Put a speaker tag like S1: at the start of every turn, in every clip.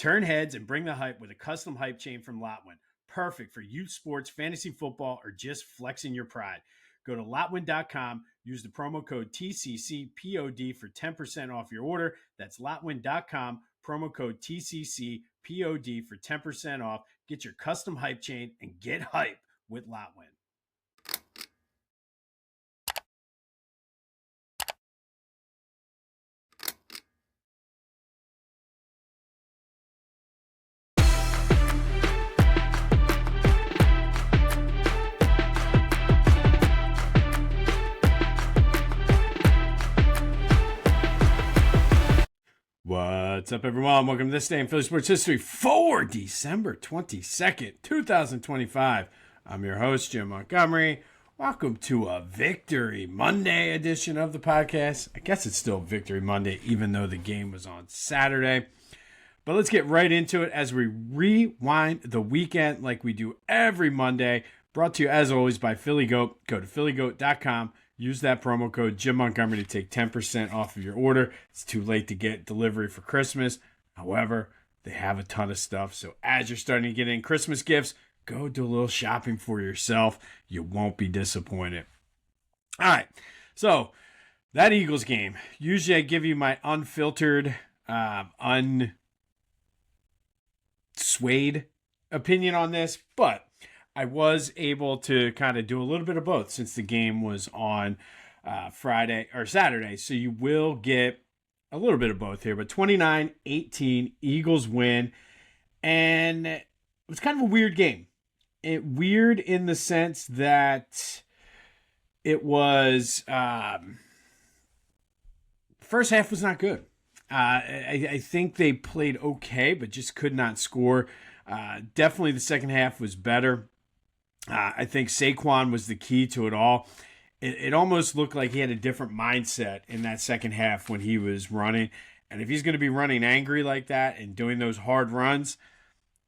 S1: Turn heads and bring the hype with a custom hype chain from Lotwin. Perfect for youth sports, fantasy football, or just flexing your pride. Go to Lotwin.com, use the promo code TCCPOD for 10% off your order. That's Lotwin.com, promo code TCCPOD for 10% off. Get your custom hype chain and get hype with Lotwin. What's up, everyone? Welcome to this day in Philly sports history for December 22nd, 2025. I'm your host, Jim Montgomery. Welcome to a Victory Monday edition of the podcast. I guess it's still Victory Monday, even though the game was on Saturday. But let's get right into it as we rewind the weekend like we do every Monday. Brought to you, as always, by Philly Goat. Go to phillygoat.com. Use that promo code Jim Montgomery to take 10% off of your order. It's too late to get delivery for Christmas. However, they have a ton of stuff. So as you're starting to get in Christmas gifts, go do a little shopping for yourself. You won't be disappointed. All right. So that Eagles game. Usually I give you my unfiltered, unswayed opinion on this, but I was able to kind of do a little bit of both since the game was on Friday or Saturday. So you will get a little bit of both here. But 29-18, Eagles win. And it was kind of a weird game. Weird in the sense that it was first half was not good. I think they played okay, but just could not score. Definitely the second half was better. I think Saquon was the key to it all. It almost looked like he had a different mindset in that second half when he was running. And if he's going to be running angry like that and doing those hard runs,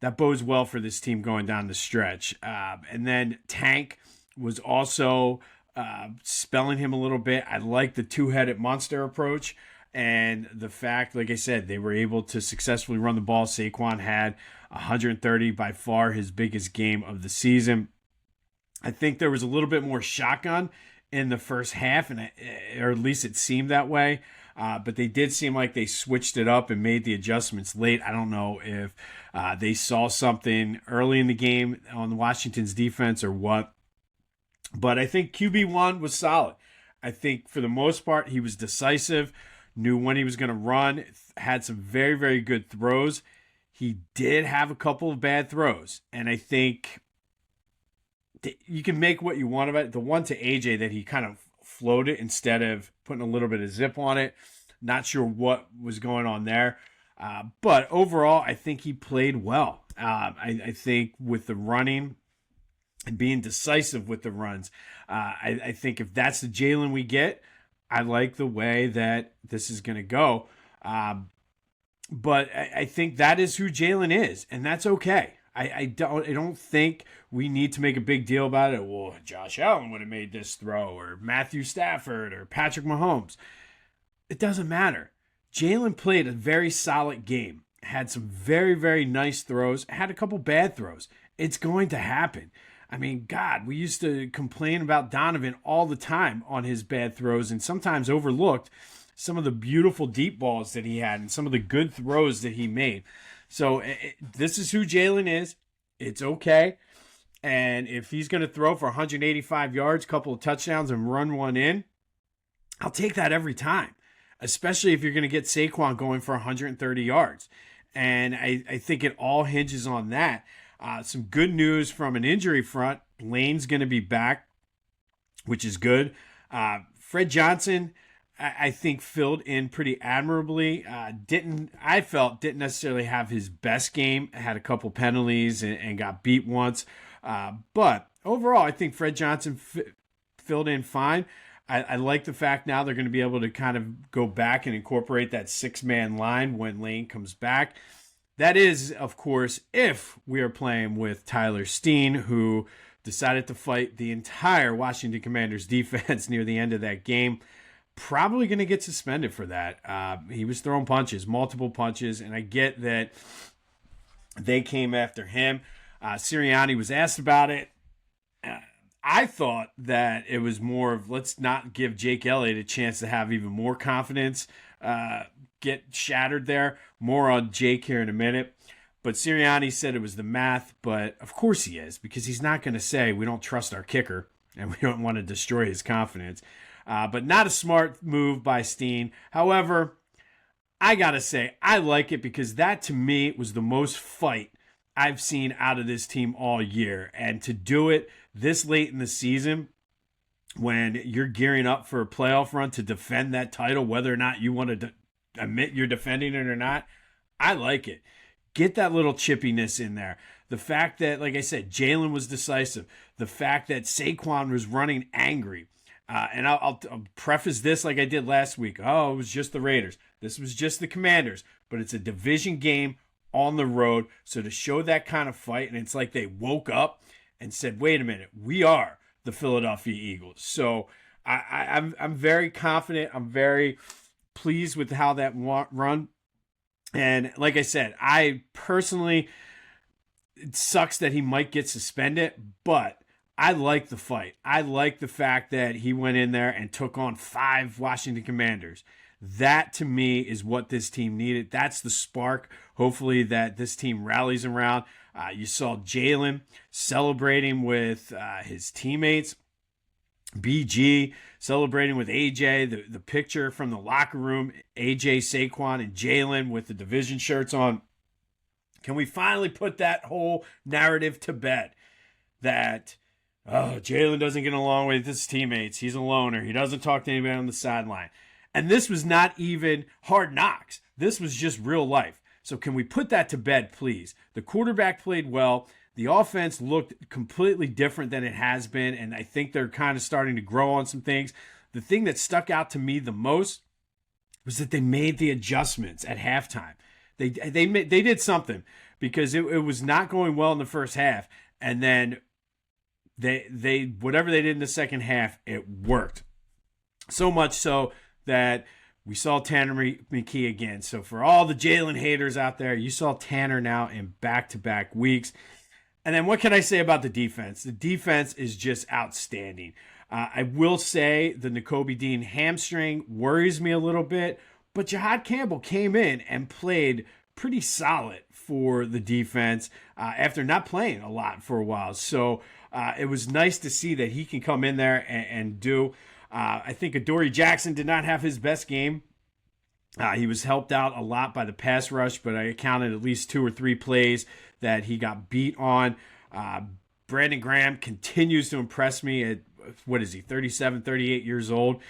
S1: that bodes well for this team going down the stretch. And then Tank was also spelling him a little bit. I like the two-headed monster approach. And the fact, like I said, they were able to successfully run the ball. Saquon had 130, by far his biggest game of the season. I think there was a little bit more shotgun in the first half, or at least it seemed that way. But they did seem like they switched it up and made the adjustments late. I don't know if they saw something early in the game on Washington's defense or what. But I think QB1 was solid. I think for the most part, he was decisive, knew when he was going to run, had some very, very good throws. He did have a couple of bad throws. And I think you can make what you want of it. The one to AJ that he kind of floated instead of putting a little bit of zip on it. Not sure what was going on there. But overall, I think he played well. I think with the running and being decisive with the runs, I think if that's the Jalen we get, I like the way that this is going to go. But I think that is who Jalen is, and that's okay. I don't think we need to make a big deal about it. Well, Josh Allen would have made this throw, or Matthew Stafford, or Patrick Mahomes. It doesn't matter. Jalen played a very solid game. Had some very, very nice throws. Had a couple bad throws. It's going to happen. I mean, God, we used to complain about Donovan all the time on his bad throws and sometimes overlooked some of the beautiful deep balls that he had and some of the good throws that he made. So this is who Jalen is. It's okay. And if he's going to throw for 185 yards, couple of touchdowns, and run one in, I'll take that every time, especially if you're going to get Saquon going for 130 yards. And I think it all hinges on that. Some good news from an injury front. Lane's going to be back, which is good. Fred Johnson, I think, filled in pretty admirably. Didn't necessarily have his best game. Had a couple penalties and got beat once. But overall, I think Fred Johnson filled in fine. I like the fact now they're going to be able to kind of go back and incorporate that six-man line when Lane comes back. That is, of course, if we are playing with Tyler Steen, who decided to fight the entire Washington Commanders defense near the end of that game. Probably going to get suspended for that. He was throwing punches, multiple punches, and I get that They came after him. Sirianni was asked about it. I thought that it was more of, let's not give Jake Elliott a chance to have even more confidence get shattered there. More on Jake here in a minute. But Sirianni said it was the math, but of course he is, because he's not going to say we don't trust our kicker and we don't want to destroy his confidence. But not a smart move by Steen. However, I got to say, I like it because that to me was the most fight I've seen out of this team all year. And to do it this late in the season, when you're gearing up for a playoff run to defend that title, whether or not you want to admit you're defending it or not, I like it. Get that little chippiness in there. The fact that, like I said, Jalen was decisive. The fact that Saquon was running angry. And I'll preface this like I did last week. Oh, it was just the Raiders. This was just the Commanders. But it's a division game on the road. So to show that kind of fight, and it's like they woke up and said, wait a minute, we are the Philadelphia Eagles. So I'm very confident. I'm very pleased with how that run. And like I said, I personally, it sucks that he might get suspended, but I like the fight. I like the fact that he went in there and took on 5 Washington Commanders. That, to me, is what this team needed. That's the spark, hopefully, that this team rallies around. You saw Jalen celebrating with his teammates. BG celebrating with AJ, the picture from the locker room, AJ, Saquon, and Jalen with the division shirts on. Can we finally put that whole narrative to bed that, oh, Jalen doesn't get along with his teammates. He's a loner. He doesn't talk to anybody on the sideline. And this was not even Hard Knocks. This was just real life. So can we put that to bed, please? The quarterback played well. The offense looked completely different than it has been, and I think they're kind of starting to grow on some things. The thing that stuck out to me the most was that they made the adjustments at halftime. They did something, because it was not going well in the first half, and then they whatever they did in the second half, it worked. So much so that we saw Tanner McKee again. So for all the Jalen haters out there, you saw Tanner now in back-to-back weeks. And then what can I say about the defense? The defense is just outstanding. I will say the Nakobe Dean hamstring worries me a little bit, but Jahad Campbell came in and played pretty solid for the defense after not playing a lot for a while. So it was nice to see that he can come in there and do. I think Adoree Jackson did not have his best game. He was helped out a lot by the pass rush, but I counted at least 2 or 3 plays that he got beat on. Brandon Graham continues to impress me at, 37, 38 years old.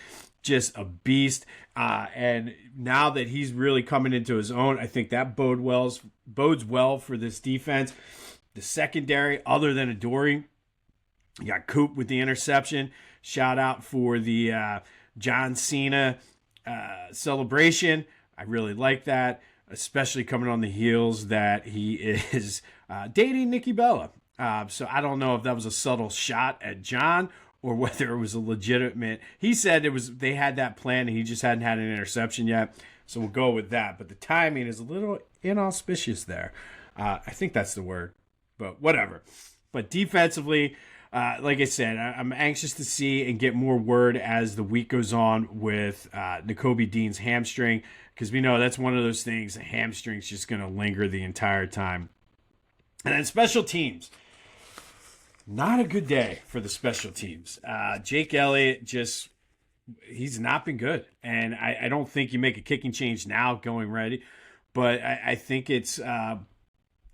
S1: Just a beast. And now that he's really coming into his own, I think that bodes well for this defense. The secondary, other than Adoree, you got Coop with the interception. Shout out for the John Cena celebration. I really like that, especially coming on the heels that he is dating Nikki Bella. So I don't know if that was a subtle shot at John or whether it was a legitimate. He said they had that plan and he just hadn't had an interception yet. So we'll go with that. But the timing is a little inauspicious there. I think that's the word, but whatever. But defensively, like I said, I'm anxious to see and get more word as the week goes on with Nakobe Dean's hamstring, because we know that's one of those things. The hamstring's just going to linger the entire time. And then special teams. Not a good day for the special teams. Jake Elliott he's not been good. And I don't think you make a kicking change now going ready, but I think it's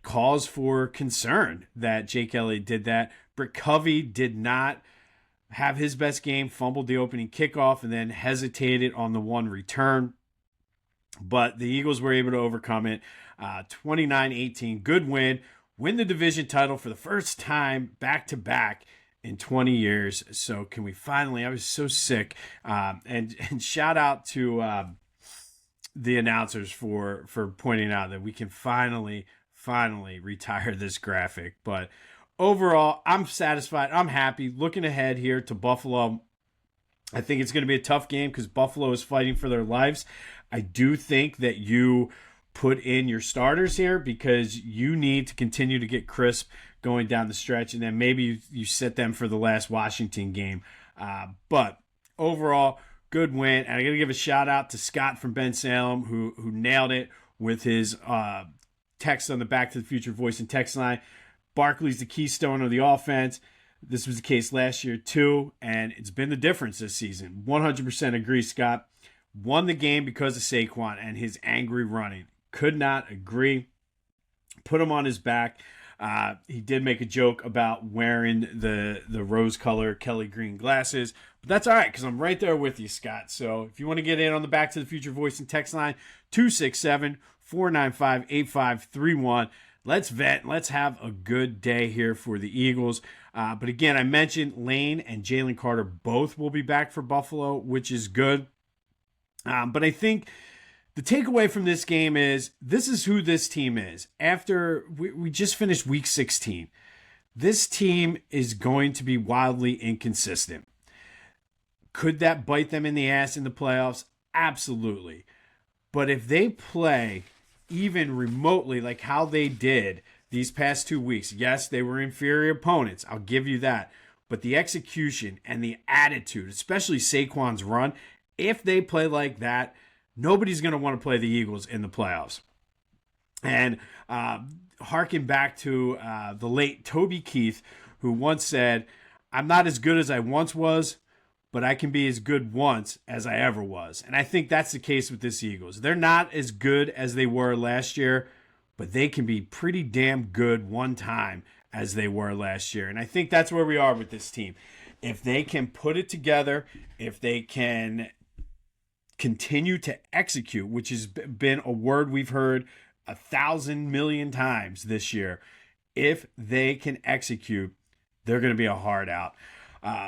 S1: cause for concern that Jake Elliott did that. Brick Covey did not have his best game, fumbled the opening kickoff, and then hesitated on the one return. But the Eagles were able to overcome it. 29-18, good win. Win the division title for the first time back-to-back in 20 years. So can we finally, I was so sick. And shout out to the announcers for pointing out that we can finally retire this graphic. But overall, I'm satisfied. I'm happy. Looking ahead here to Buffalo, I think it's going to be a tough game because Buffalo is fighting for their lives. I do think that you put in your starters here because you need to continue to get crisp going down the stretch, and then maybe you set them for the last Washington game. But overall, good win. And I got to give a shout out to Scott from Ben Salem who nailed it with his text on the Back to the Future voice and text line. Barkley's the keystone of the offense. This was the case last year too, and it's been the difference this season. 100% agree, Scott. Won the game because of Saquon and his angry running. Could not agree. Put him on his back. He did make a joke about wearing the rose-color Kelly green glasses, but that's all right because I'm right there with you, Scott. So if you want to get in on the Back to the Future voice and text line, 267-495-8531. Let's vent. Let's have a good day here for the Eagles. But again, I mentioned Lane and Jalen Carter both will be back for Buffalo, which is good. But I think the takeaway from this game is this is who this team is. After we just finished week 16, this team is going to be wildly inconsistent. Could that bite them in the ass in the playoffs? Absolutely. But if they play even remotely like how they did these past 2 weeks, yes, they were inferior opponents. I'll give you that. But the execution and the attitude, especially Saquon's run, if they play like that, nobody's going to want to play the Eagles in the playoffs. And harken back to the late Toby Keith, who once said, "I'm not as good as I once was, but I can be as good once as I ever was." And I think that's the case with this Eagles. They're not as good as they were last year, but they can be pretty damn good one time as they were last year. And I think that's where we are with this team. If they can put it together, if they can continue to execute, which has been a word we've heard 1,000 million times this year, if they can execute, they're going to be a hard out.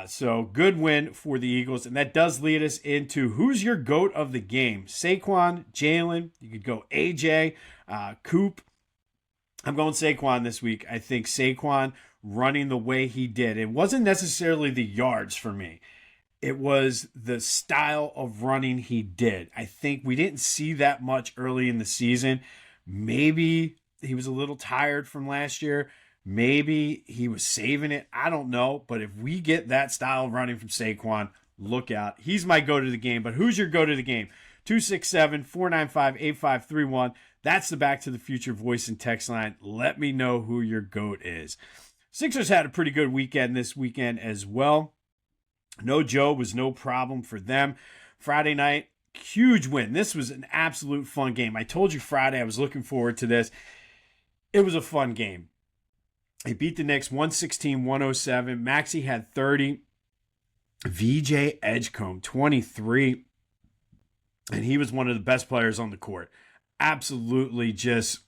S1: So good win for the Eagles. And that does lead us into who's your GOAT of the game. Saquon, Jalen, you could go AJ, Coop. I'm going Saquon this week. I think Saquon running the way he did. It wasn't necessarily the yards for me. It was the style of running he did. I think we didn't see that much early in the season. Maybe he was a little tired from last year. Maybe he was saving it. I don't know. But if we get that style of running from Saquon, look out. He's my go to the game. But who's your go to the game? 267-495-8531. That's the Back to the Future voice and text line. Let me know who your GOAT is. Sixers had a pretty good weekend this weekend as well. No Joe was no problem for them. Friday night, huge win. This was an absolute fun game. I told you Friday I was looking forward to this. It was a fun game. They beat the Knicks 116-107. Maxey had 30. VJ Edgecombe, 23. And he was one of the best players on the court. Absolutely just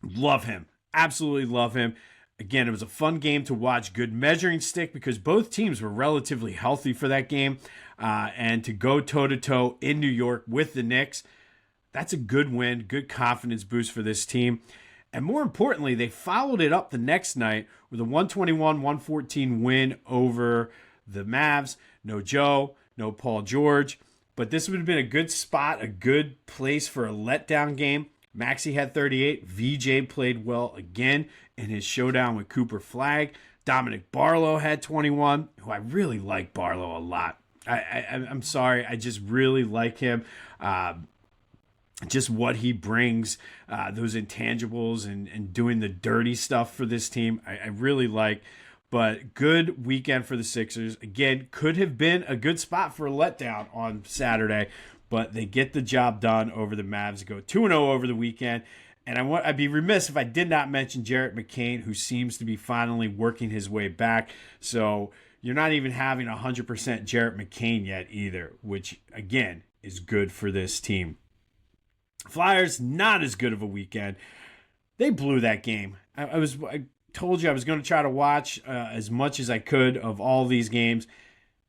S1: love him. Absolutely love him. Again, it was a fun game to watch. Good measuring stick because both teams were relatively healthy for that game. And to go toe-to-toe in New York with the Knicks, that's a good win, good confidence boost for this team. And more importantly, they followed it up the next night with a 121-114 win over the Mavs. No Joe, no Paul George. But this would have been a good spot, a good place for a letdown game. Maxey had 38. VJ played well again in his showdown with Cooper Flagg. Dominic Barlow had 21, who I really like Barlow a lot. I'm sorry, I just really like him. Just what he brings, those intangibles and doing the dirty stuff for this team, I really like. But good weekend for the Sixers. Again, could have been a good spot for a letdown on Saturday, but they get the job done over the Mavs. Go 2-0 over the weekend. And I'd be remiss if I did not mention Jarrett McCain, who seems to be finally working his way back. So you're not even having 100% Jarrett McCain yet either, which, again, is good for this team. Flyers, not as good of a weekend. They blew that game. I told you I was going to try to watch as much as I could of all these games.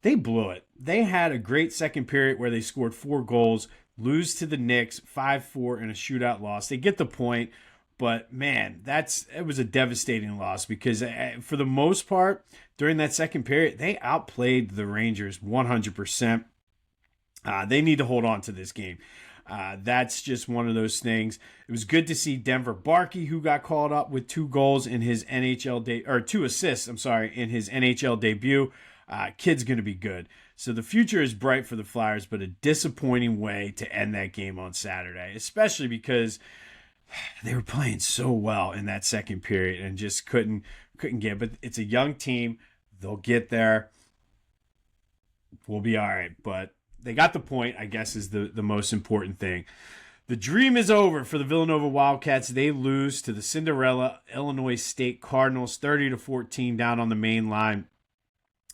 S1: They blew it. They had a great second period where they scored 4 goals, lose to the Knicks 5-4 in a shootout loss. They get the point, but man, it was a devastating loss because for the most part, during that second period, they outplayed the Rangers 100%. They need to hold on to this game. That's just one of those things. It was good to see Denver Barkley, who got called up with 2 goals in his or 2 assists, in his NHL debut. Kid's going to be good. So the future is bright for the Flyers, but a disappointing way to end that game on Saturday, especially because they were playing so well in that second period and just couldn't get. But it's a young team. They'll get there. We'll be all right. But they got the point, I guess, is the most important thing. The dream is over for the Villanova Wildcats. They lose to the Cinderella Illinois State Cardinals 30-14 down on the main line,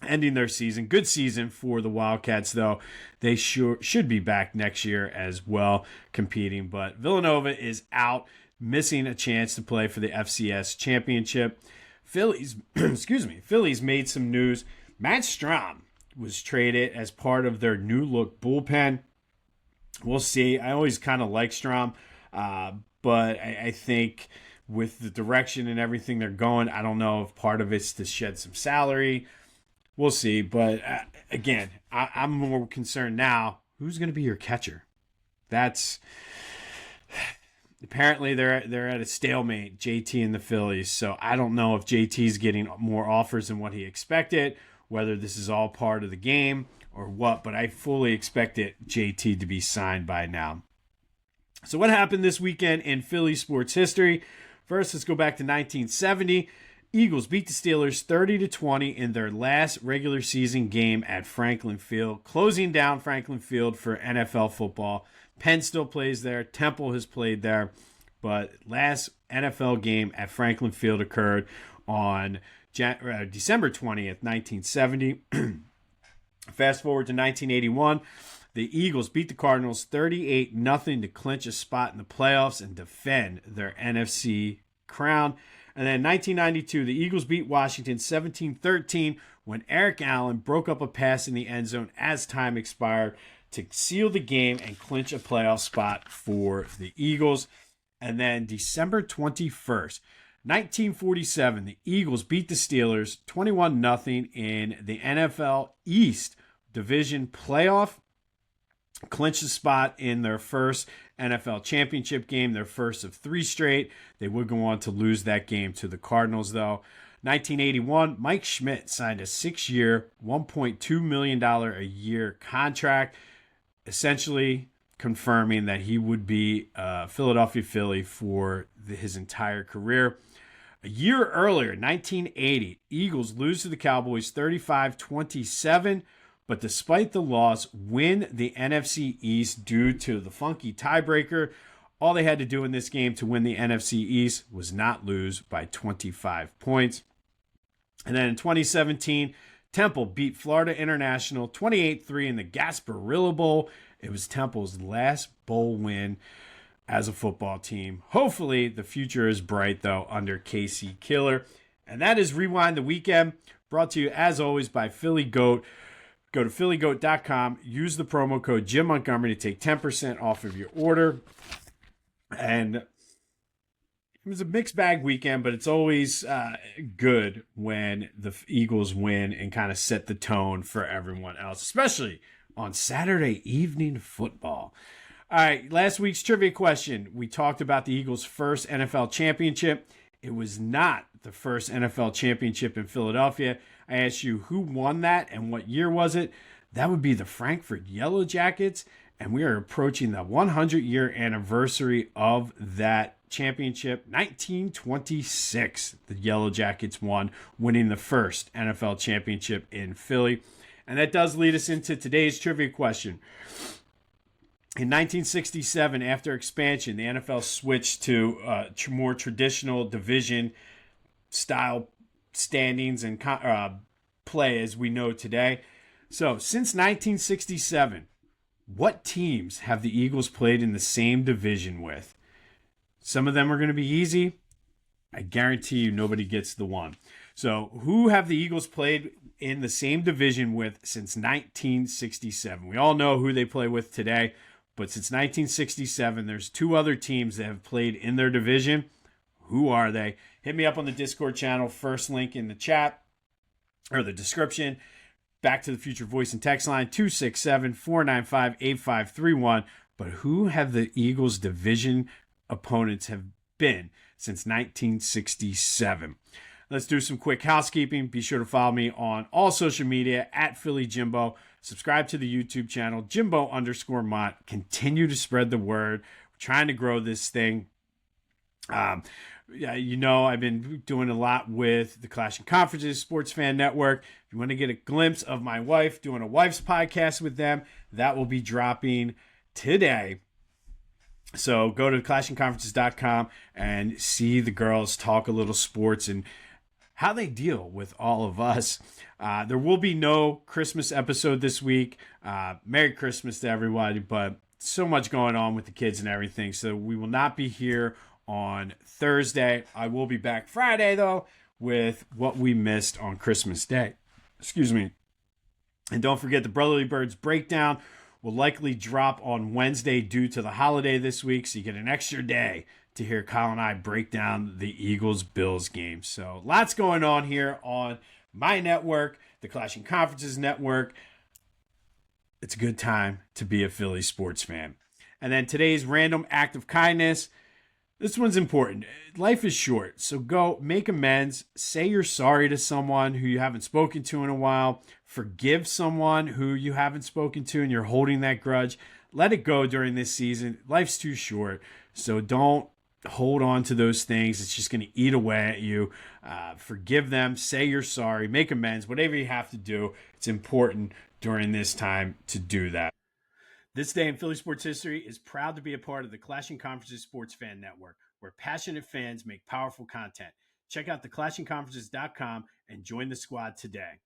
S1: ending their season. Good season for the Wildcats, though. They should be back next year as well, competing. But Villanova is out, missing a chance to play for the FCS championship. Phillies made some news. Matt Strahm was traded as part of their new look bullpen. We'll see. I always kind of like Strahm, but I think with the direction and everything they're going, I don't know if part of it's to shed some salary. We'll see. But again, I'm more concerned now. Who's going to be your catcher? That's apparently they're at a stalemate, JT and the Phillies. So I don't know if JT's getting more offers than what he expected, whether this is all part of the game or what, but I fully expected JT to be signed by now. So what happened this weekend in Philly sports history? First, let's go back to 1970. Eagles beat the Steelers 30-20 in their last regular season game at Franklin Field, closing down Franklin Field for NFL football. Penn still plays there. Temple has played there. But last NFL game at Franklin Field occurred on December 20th, 1970. Fast forward to 1981, the Eagles beat the Cardinals 38-0 to clinch a spot in the playoffs and defend their NFC crown. And then 1992, the Eagles beat Washington 17-13 when Eric Allen broke up a pass in the end zone as time expired to seal the game and clinch a playoff spot for the Eagles. And then December 21st, 1947, the Eagles beat the Steelers 21-0 in the NFL East Division playoff, clinched the spot in their first NFL championship game, their first of 3 straight. They would go on to lose that game to the Cardinals, though. 1981, Mike Schmidt signed a 6-year, $1.2 million a year contract, essentially confirming that he would be a Philadelphia Philly for his entire career. A year earlier, 1980, Eagles lose to the Cowboys 35-27, but despite the loss, win the NFC East due to the funky tiebreaker. All they had to do in this game to win the NFC East was not lose by 25 points. And then in 2017, Temple beat Florida International 28-3 in the Gasparilla Bowl. It was Temple's last bowl win as a football team. Hopefully, the future is bright, though, under KC Killer. And that is Rewind the Weekend, brought to you, as always, by Philly Goat. Go to phillygoat.com, use the promo code Jim Montgomery to take 10% off of your order. And it was a mixed bag weekend, but it's always good when the Eagles win and kind of set the tone for everyone else, especially on Saturday evening football. All right, last week's trivia question. We talked about the Eagles' first NFL championship. It was not the first NFL championship in Philadelphia. I asked you who won that and what year was it. That would be the Frankfurt Yellow Jackets, and we are approaching the 100-year anniversary of that championship. 1926, the Yellow Jackets won, winning the first NFL championship in Philly. And that does lead us into today's trivia question. In 1967, after expansion, the NFL switched to more traditional division-style standings and play as we know today. So, since 1967, what teams have the Eagles played in the same division with? Some of them are going to be easy. I guarantee you nobody gets the one. So, who have the Eagles played in the same division with since 1967? We all know who they play with today. But since 1967, there's 2 other teams that have played in their division. Who are they? Hit me up on the Discord channel. First link in the chat or the description. Back to the Future voice and text line 267-495-8531. but who have the Eagles' division opponents have been since 1967? Let's do some quick housekeeping. Be sure to follow me on all social media at Philly Jimbo. Subscribe to the YouTube channel, Jimbo_Mont. Continue to spread the word. We're trying to grow this thing. You know, I've been doing a lot with the Clash and Conferences Sports Fan Network. If you want to get a glimpse of my wife doing a wife's podcast with them, that will be dropping today. So go to clashandconferences.com and see the girls talk a little sports and how they deal with all of us. There will be no Christmas episode this week. Merry Christmas to everybody, but so much going on with the kids and everything. So we will not be here on Thursday. I will be back Friday, though, with what we missed on Christmas Day. Excuse me. And don't forget the Brotherly Birds breakdown will likely drop on Wednesday due to the holiday this week, so you get an extra day to hear Kyle and I break down the Eagles-Bills game. So lots going on here on my network, the Clash and Conferences Network. It's a good time to be a Philly sports fan. And then today's random act of kindness. This one's important. Life is short, so go make amends. Say you're sorry to someone who you haven't spoken to in a while. Forgive someone who you haven't spoken to and you're holding that grudge. Let it go during this season. Life's too short, so don't hold on to those things. It's just going to eat away at you. Forgive them. Say you're sorry. Make amends. Whatever you have to do, it's important during this time to do that. This day in Philly sports history is proud to be a part of the Clash and Conferences Sports Fan Network, where passionate fans make powerful content. Check out theclashandconferences.com and join the squad today.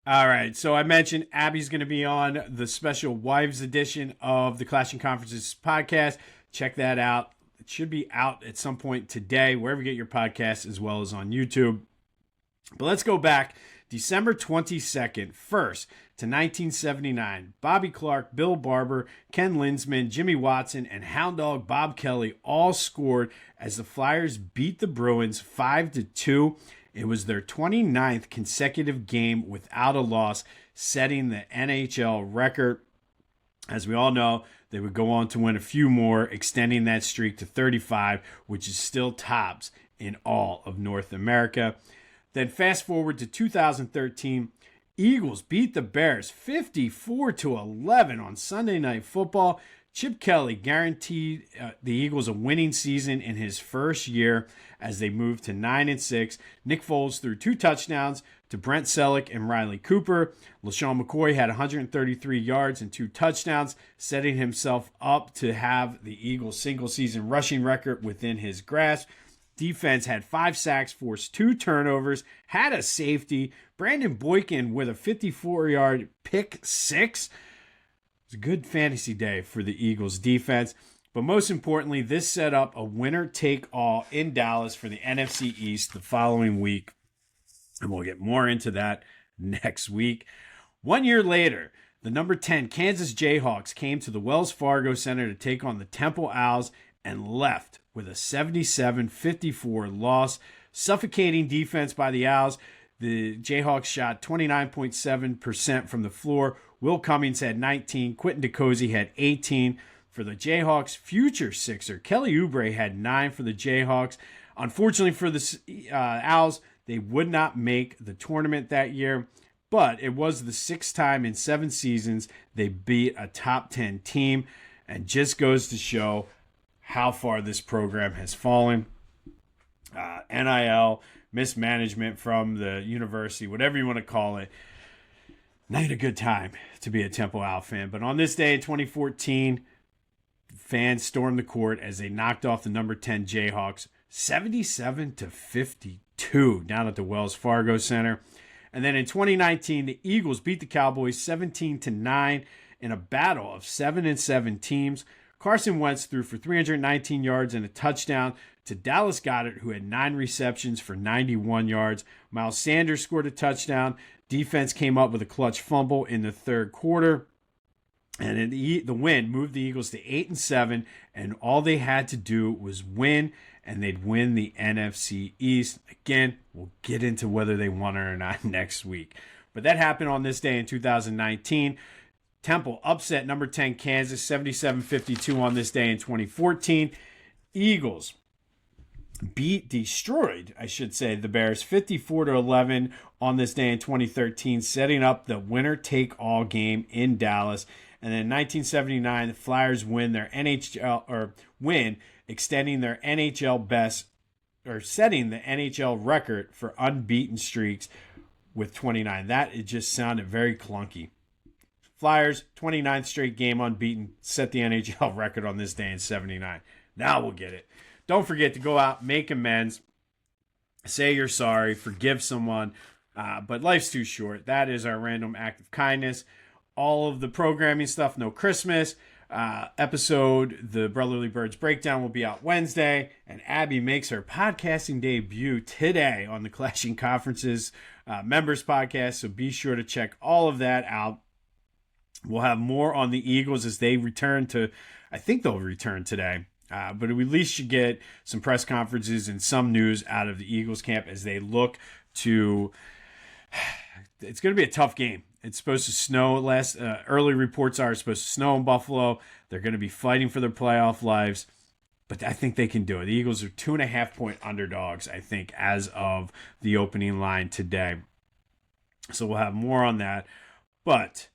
S1: All right, so I mentioned Abby's going to be on the special Wives edition of the Clash and Conferences podcast. Check that out. It should be out at some point today, wherever you get your podcasts, as well as on YouTube. But let's go back December 22nd, first to 1979. Bobby Clark, Bill Barber, Ken Linsman, Jimmy Watson, and Hound Dog Bob Kelly all scored as the Flyers beat the Bruins 5-2. It was their 29th consecutive game without a loss, setting the NHL record. As we all know, they would go on to win a few more, extending that streak to 35, which is still tops in all of North America. Then fast forward to 2013, Eagles beat the Bears 54-11 on Sunday Night Football. Chip Kelly guaranteed the Eagles a winning season in his first year as they moved to 9-6. Nick Foles threw 2 touchdowns to Brent Selleck and Riley Cooper. LaShawn McCoy had 133 yards and 2 touchdowns, setting himself up to have the Eagles' single-season rushing record within his grasp. Defense had 5 sacks, forced 2 turnovers, had a safety. Brandon Boykin with a 54-yard pick 6. It was a good fantasy day for the Eagles defense. But most importantly, this set up a winner-take-all in Dallas for the NFC East the following week. And we'll get more into that next week. 1 year later, the number 10 Kansas Jayhawks came to the Wells Fargo Center to take on the Temple Owls and left with a 77-54 loss. Suffocating defense by the Owls. The Jayhawks shot 29.7% from the floor. Will Cummings had 19. Quentin DeCozy had 18. For the Jayhawks, future Sixer Kelly Oubre had 9 for the Jayhawks. Unfortunately for the Owls, they would not make the tournament that year, but it was the 6th time in 7 seasons they beat a top 10 team, and just goes to show how far this program has fallen. NIL, mismanagement from the university, whatever you want to call it. Not a good time to be a Temple Owl fan. But on this day in 2014, fans stormed the court as they knocked off the number 10 Jayhawks 77-52 down at the Wells Fargo Center. And then in 2019, the Eagles beat the Cowboys 17-9 in a battle of 7-7 teams. Carson Wentz threw for 319 yards and a touchdown to Dallas Goedert, who had 9 receptions for 91 yards. Miles Sanders scored a touchdown. Defense came up with a clutch fumble in the third quarter. And the win moved the Eagles to 8-7, and all they had to do was win, and they'd win the NFC East. Again, we'll get into whether they won it or not next week. But that happened on this day in 2019. Temple upset number 10 Kansas 77-52 on this day in 2014. Eagles destroyed, I should say, the Bears 54-11 on this day in 2013, setting up the winner-take-all game in Dallas. And then in 1979, the Flyers win their extending their NHL best, or setting the NHL record for unbeaten streaks with 29. That it just sounded very clunky. Flyers, 29th straight game unbeaten, set the NHL record on this day in 79. Now we'll get it. Don't forget to go out, make amends, say you're sorry, forgive someone, but life's too short. That is our random act of kindness. All of the programming stuff, no Christmas episode, the Brotherly Birds Breakdown will be out Wednesday, and Abby makes her podcasting debut today on the Clashing Conferences members podcast, so be sure to check all of that out. We'll have more on the Eagles as they return to, I think they'll return today. But we at least should get some press conferences and some news out of the Eagles camp as they look to. It's going to be a tough game. It's supposed to snow. Early reports are it's supposed to snow in Buffalo. They're going to be fighting for their playoff lives, but I think they can do it. The Eagles are 2.5-point underdogs, I think, as of the opening line today. So we'll have more on that. But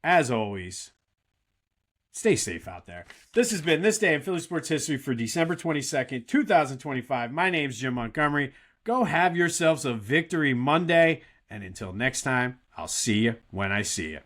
S1: as always, stay safe out there. This has been This Day in Philly Sports History for December 22nd, 2025. My name's Jim Montgomery. Go have yourselves a Victory Monday. And until next time, I'll see you when I see you.